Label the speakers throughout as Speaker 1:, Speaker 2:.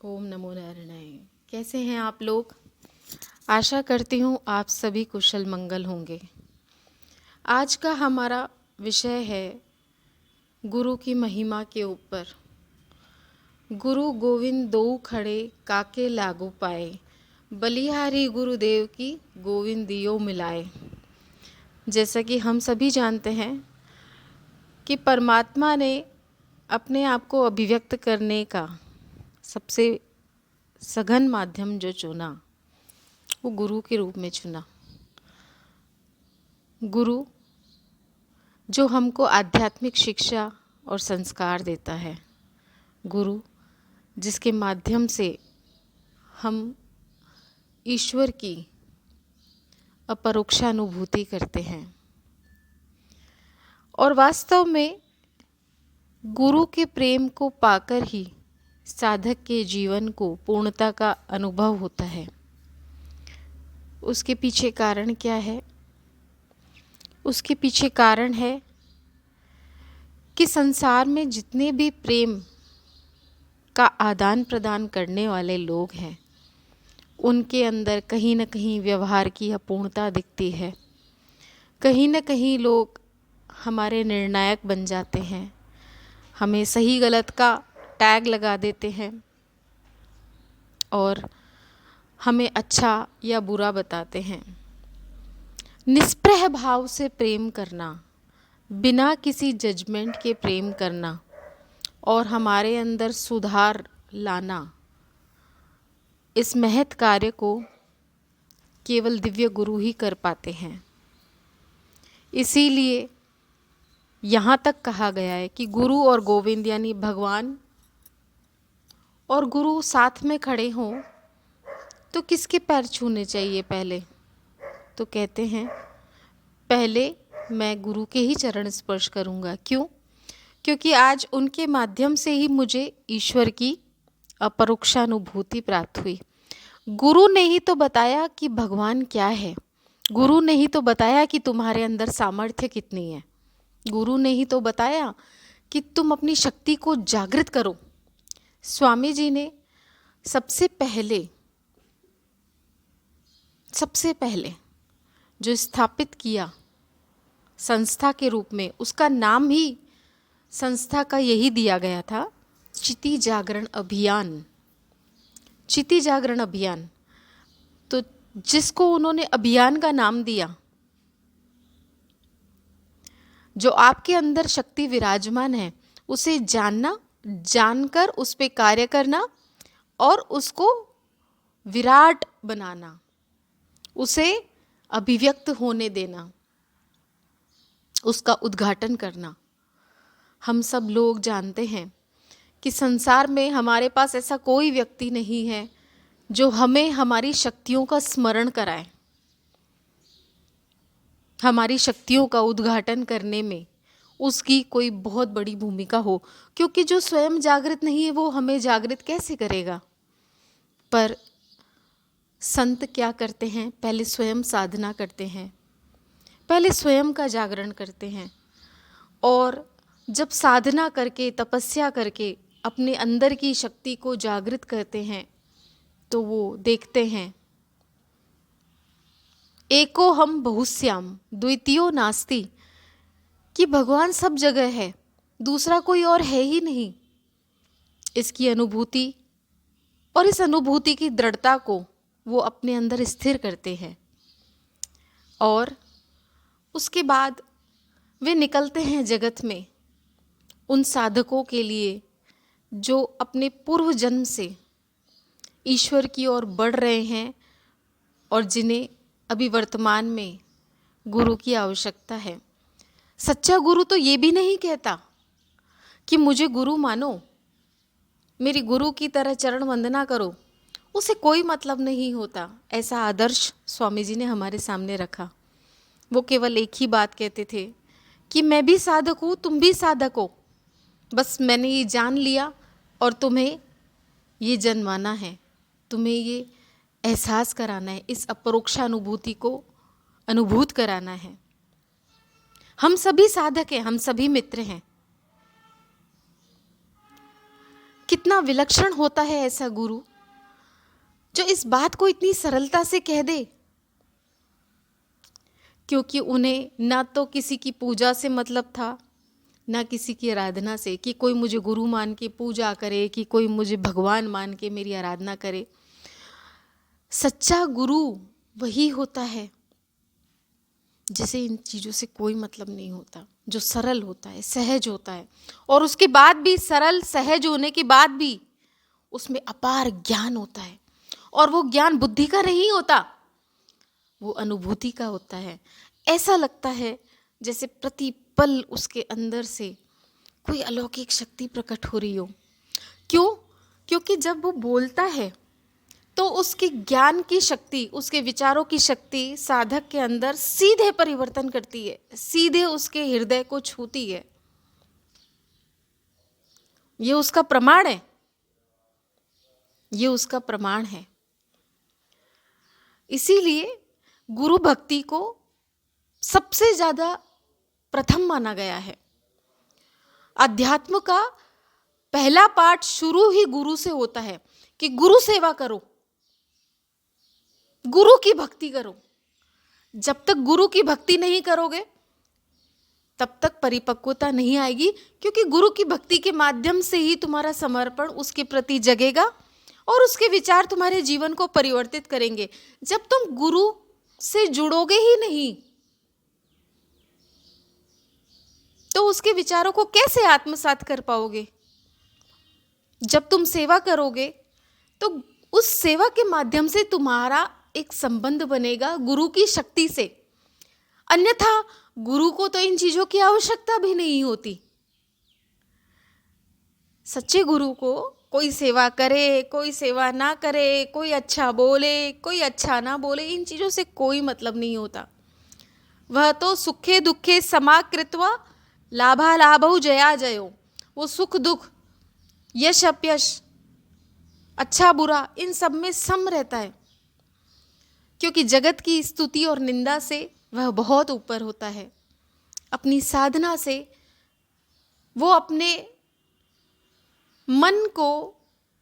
Speaker 1: ओम नमो नारायणाय। कैसे हैं आप लोग? आशा करती हूँ आप सभी कुशल मंगल होंगे। आज का हमारा विषय है गुरु की महिमा के ऊपर। गुरु गोविंद दो खड़े काके लागू पाए, बलिहारी गुरुदेव की गोविंद दियो मिलाए। जैसा कि हम सभी जानते हैं कि परमात्मा ने अपने आप को अभिव्यक्त करने का सबसे सघन माध्यम जो चुना वो गुरु के रूप में चुना। गुरु जो हमको आध्यात्मिक शिक्षा और संस्कार देता है, गुरु जिसके माध्यम से हम ईश्वर की अपरोक्षानुभूति करते हैं। और वास्तव में गुरु के प्रेम को पाकर ही साधक के जीवन को पूर्णता का अनुभव होता है। उसके पीछे कारण क्या है? उसके पीछे कारण है कि संसार में जितने भी प्रेम का आदान प्रदान करने वाले लोग हैं, उनके अंदर कहीं न कहीं व्यवहार की अपूर्णता दिखती है। कहीं न कहीं लोग हमारे निर्णायक बन जाते हैं, हमें सही गलत का टैग लगा देते हैं और हमें अच्छा या बुरा बताते हैं। निष्प्रह भाव से प्रेम करना, बिना किसी जजमेंट के प्रेम करना और हमारे अंदर सुधार लाना, इस महत् कार्य को केवल दिव्य गुरु ही कर पाते हैं। इसीलिए यहाँ तक कहा गया है कि गुरु और गोविंद यानी भगवान और गुरु साथ में खड़े हों तो किसके पैर छूने चाहिए पहले? तो कहते हैं पहले मैं गुरु के ही चरण स्पर्श करूँगा। क्यों? क्योंकि आज उनके माध्यम से ही मुझे ईश्वर की अपरोक्षानुभूति प्राप्त हुई। गुरु ने ही तो बताया कि भगवान क्या है। गुरु ने ही तो बताया कि तुम्हारे अंदर सामर्थ्य कितनी है। गुरु ने ही तो बताया कि तुम अपनी शक्ति को जागृत करो। स्वामी जी ने सबसे पहले जो स्थापित किया संस्था के रूप में, उसका नाम ही संस्था का यही दिया गया था, चिति जागरण अभियान। चिति जागरण अभियान। तो जिसको उन्होंने अभियान का नाम दिया, जो आपके अंदर शक्ति विराजमान है उसे जानना, जानकर उस पे कार्य करना और उसको विराट बनाना, उसे अभिव्यक्त होने देना, उसका उद्घाटन करना। हम सब लोग जानते हैं कि संसार में हमारे पास ऐसा कोई व्यक्ति नहीं है जो हमें हमारी शक्तियों का स्मरण कराए, हमारी शक्तियों का उद्घाटन करने में उसकी कोई बहुत बड़ी भूमिका हो। क्योंकि जो स्वयं जागृत नहीं है वो हमें जागृत कैसे करेगा? पर संत क्या करते हैं? पहले स्वयं साधना करते हैं, पहले स्वयं का जागरण करते हैं और जब साधना करके, तपस्या करके अपने अंदर की शक्ति को जागृत करते हैं तो वो देखते हैं एको हम बहुश्याम द्वितीयो नास्ति, कि भगवान सब जगह है, दूसरा कोई और है ही नहीं। इसकी अनुभूति और इस अनुभूति की दृढ़ता को वो अपने अंदर स्थिर करते हैं और उसके बाद वे निकलते हैं जगत में उन साधकों के लिए जो अपने पूर्व जन्म से ईश्वर की ओर बढ़ रहे हैं और जिन्हें अभी वर्तमान में गुरु की आवश्यकता है। सच्चा गुरु तो ये भी नहीं कहता कि मुझे गुरु मानो, मेरी गुरु की तरह चरण वंदना करो, उसे कोई मतलब नहीं होता। ऐसा आदर्श स्वामी जी ने हमारे सामने रखा। वो केवल एक ही बात कहते थे कि मैं भी साधक हूँ, तुम भी साधक हो, बस मैंने ये जान लिया और तुम्हें ये जनवाना है, तुम्हें ये एहसास कराना है, इस अपरोक्षानुभूति को अनुभूत कराना है। हम सभी साधक हैं, हम सभी मित्र हैं। कितना विलक्षण होता है ऐसा गुरु जो इस बात को इतनी सरलता से कह दे, क्योंकि उन्हें ना तो किसी की पूजा से मतलब था, ना किसी की आराधना से, कि कोई मुझे गुरु मान के पूजा करे, कि कोई मुझे भगवान मान के मेरी आराधना करे। सच्चा गुरु वही होता है जिसे इन चीज़ों से कोई मतलब नहीं होता, जो सरल होता है, सहज होता है, और उसके बाद भी, सरल सहज होने के बाद भी उसमें अपार ज्ञान होता है। और वो ज्ञान बुद्धि का नहीं होता, वो अनुभूति का होता है। ऐसा लगता है जैसे प्रतिपल उसके अंदर से कोई अलौकिक शक्ति प्रकट हो रही हो। क्यों? क्योंकि जब वो बोलता है तो उसकी ज्ञान की शक्ति, उसके विचारों की शक्ति साधक के अंदर सीधे परिवर्तन करती है, सीधे उसके हृदय को छूती है। ये उसका प्रमाण है, ये उसका प्रमाण है। इसीलिए गुरु भक्ति को सबसे ज्यादा प्रथम माना गया है। अध्यात्म का पहला पाठ शुरू ही गुरु से होता है कि गुरु सेवा करो, गुरु की भक्ति करो। जब तक गुरु की भक्ति नहीं करोगे तब तक परिपक्वता नहीं आएगी, क्योंकि गुरु की भक्ति के माध्यम से ही तुम्हारा समर्पण उसके प्रति जगेगा और उसके विचार तुम्हारे जीवन को परिवर्तित करेंगे। जब तुम गुरु से जुड़ोगे ही नहीं तो उसके विचारों को कैसे आत्मसात कर पाओगे? जब तुम सेवा करोगे तो उस सेवा के माध्यम से तुम्हारा एक संबंध बनेगा गुरु की शक्ति से। अन्यथा गुरु को तो इन चीजों की आवश्यकता भी नहीं होती। सच्चे गुरु को कोई सेवा करे, कोई सेवा ना करे, कोई अच्छा बोले, कोई अच्छा ना बोले, इन चीजों से कोई मतलब नहीं होता। वह तो सुखे दुखे समाकृत्वा लाभालाभौ जया जयो, वो सुख दुख, यश अपयश, अच्छा बुरा, इन सब में सम रहता है, क्योंकि जगत की स्तुति और निंदा से वह बहुत ऊपर होता है। अपनी साधना से वो अपने मन को,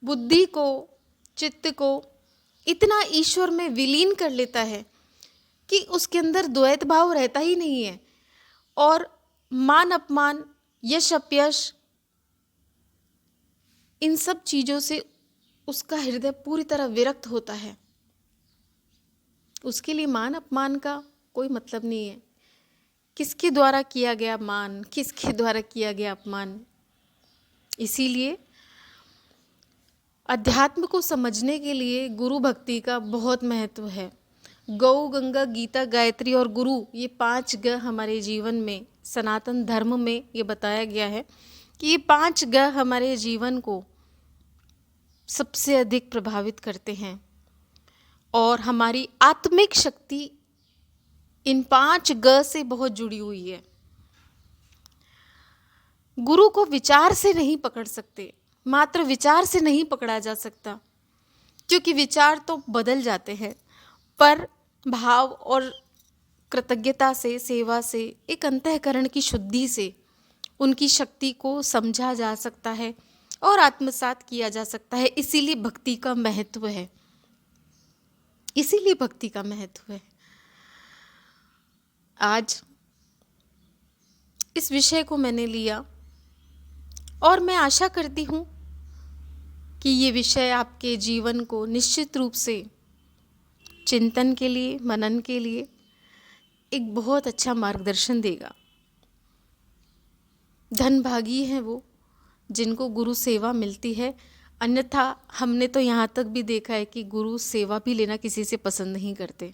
Speaker 1: बुद्धि को, चित्त को इतना ईश्वर में विलीन कर लेता है कि उसके अंदर द्वैत भाव रहता ही नहीं है, और मान अपमान, यश अपयश, इन सब चीजों से उसका हृदय पूरी तरह विरक्त होता है। उसके लिए मान अपमान का कोई मतलब नहीं है। किसके द्वारा किया गया मान, किसके द्वारा किया गया अपमान। इसीलिए अध्यात्म को समझने के लिए गुरु भक्ति का बहुत महत्व है। गौ, गंगा, गीता, गायत्री और गुरु, ये 5 ग हमारे जीवन में, सनातन धर्म में ये बताया गया है कि ये 5 ग हमारे जीवन को सबसे अधिक प्रभावित करते हैं, और हमारी आत्मिक शक्ति इन 5 ग से बहुत जुड़ी हुई है। गुरु को विचार से नहीं पकड़ सकते, मात्र विचार से नहीं पकड़ा जा सकता, क्योंकि विचार तो बदल जाते हैं, पर भाव और कृतज्ञता से, सेवा से, एक अंतःकरण की शुद्धि से उनकी शक्ति को समझा जा सकता है और आत्मसात किया जा सकता है। इसीलिए भक्ति का महत्व है, इसीलिए भक्ति का महत्व है। आज इस विषय को मैंने लिया और मैं आशा करती हूँ कि ये विषय आपके जीवन को निश्चित रूप से चिंतन के लिए, मनन के लिए एक बहुत अच्छा मार्गदर्शन देगा। धनभागी हैं वो जिनको गुरु सेवा मिलती है, अन्यथा हमने तो यहाँ तक भी देखा है कि गुरु सेवा भी लेना किसी से पसंद नहीं करते,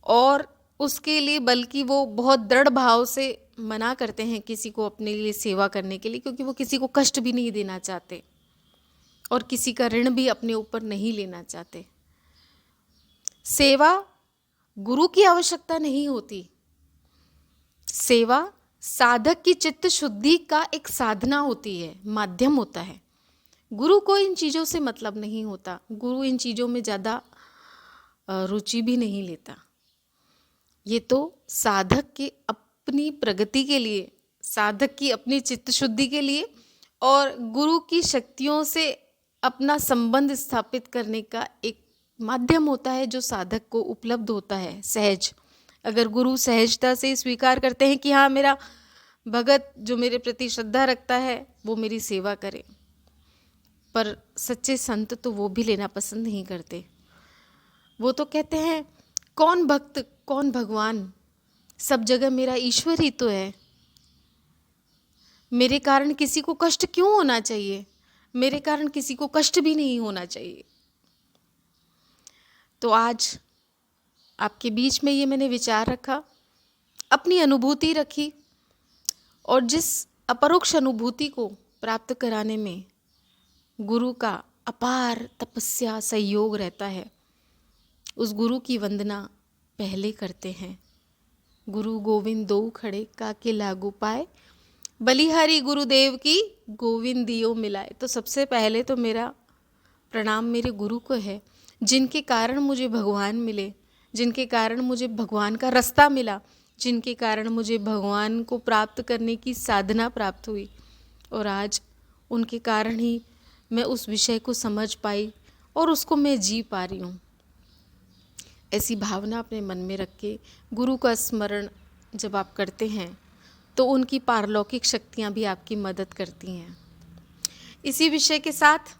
Speaker 1: और उसके लिए बल्कि वो बहुत दृढ़ भाव से मना करते हैं किसी को अपने लिए सेवा करने के लिए, क्योंकि वो किसी को कष्ट भी नहीं देना चाहते और किसी का ऋण भी अपने ऊपर नहीं लेना चाहते। सेवा गुरु की आवश्यकता नहीं होती, सेवा साधक की चित्त शुद्धि का एक साधना होती है, माध्यम होता है। गुरु को इन चीज़ों से मतलब नहीं होता, गुरु इन चीज़ों में ज़्यादा रुचि भी नहीं लेता। ये तो साधक की अपनी प्रगति के लिए, साधक की अपनी चित्त शुद्धि के लिए और गुरु की शक्तियों से अपना संबंध स्थापित करने का एक माध्यम होता है जो साधक को उपलब्ध होता है, सहज। अगर गुरु सहजता से स्वीकार करते हैं कि हाँ, मेरा भगत जो मेरे प्रति श्रद्धा रखता है वो मेरी सेवा करे, पर सच्चे संत तो वो भी लेना पसंद नहीं करते। वो तो कहते हैं कौन भक्त कौन भगवान, सब जगह मेरा ईश्वर ही तो है, मेरे कारण किसी को कष्ट क्यों होना चाहिए, मेरे कारण किसी को कष्ट भी नहीं होना चाहिए। तो आज आपके बीच में ये मैंने विचार रखा, अपनी अनुभूति रखी, और जिस अपरोक्ष अनुभूति को प्राप्त कराने में गुरु का अपार तपस्या सहयोग रहता है, उस गुरु की वंदना पहले करते हैं। गुरु गोविंद दो खड़े काके लागू पाए, बलिहारी गुरुदेव की गोविंद दियो मिलाए। तो सबसे पहले तो मेरा प्रणाम मेरे गुरु को है, जिनके कारण मुझे भगवान मिले, जिनके कारण मुझे भगवान का रास्ता मिला, जिनके कारण मुझे भगवान को प्राप्त करने की साधना प्राप्त हुई, और आज उनके कारण ही मैं उस विषय को समझ पाई और उसको मैं जी पा रही हूँ। ऐसी भावना अपने मन में रख के गुरु का स्मरण जब आप करते हैं तो उनकी पारलौकिक शक्तियाँ भी आपकी मदद करती हैं। इसी विषय के साथ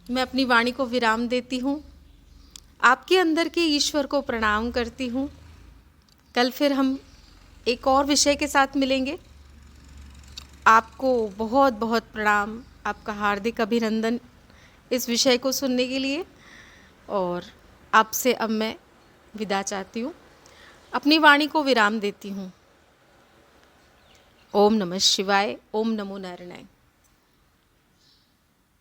Speaker 1: मैं अपनी वाणी को विराम देती हूँ, आपके अंदर के ईश्वर को प्रणाम करती हूँ। कल फिर हम एक और विषय के साथ मिलेंगे। आपको बहुत बहुत प्रणाम, आपका हार्दिक अभिनंदन इस विषय को सुनने के लिए, और आपसे अब मैं विदा चाहती हूँ, अपनी वाणी को विराम देती हूँ। ओम नमः शिवाय, ओम नमो नारायणाय।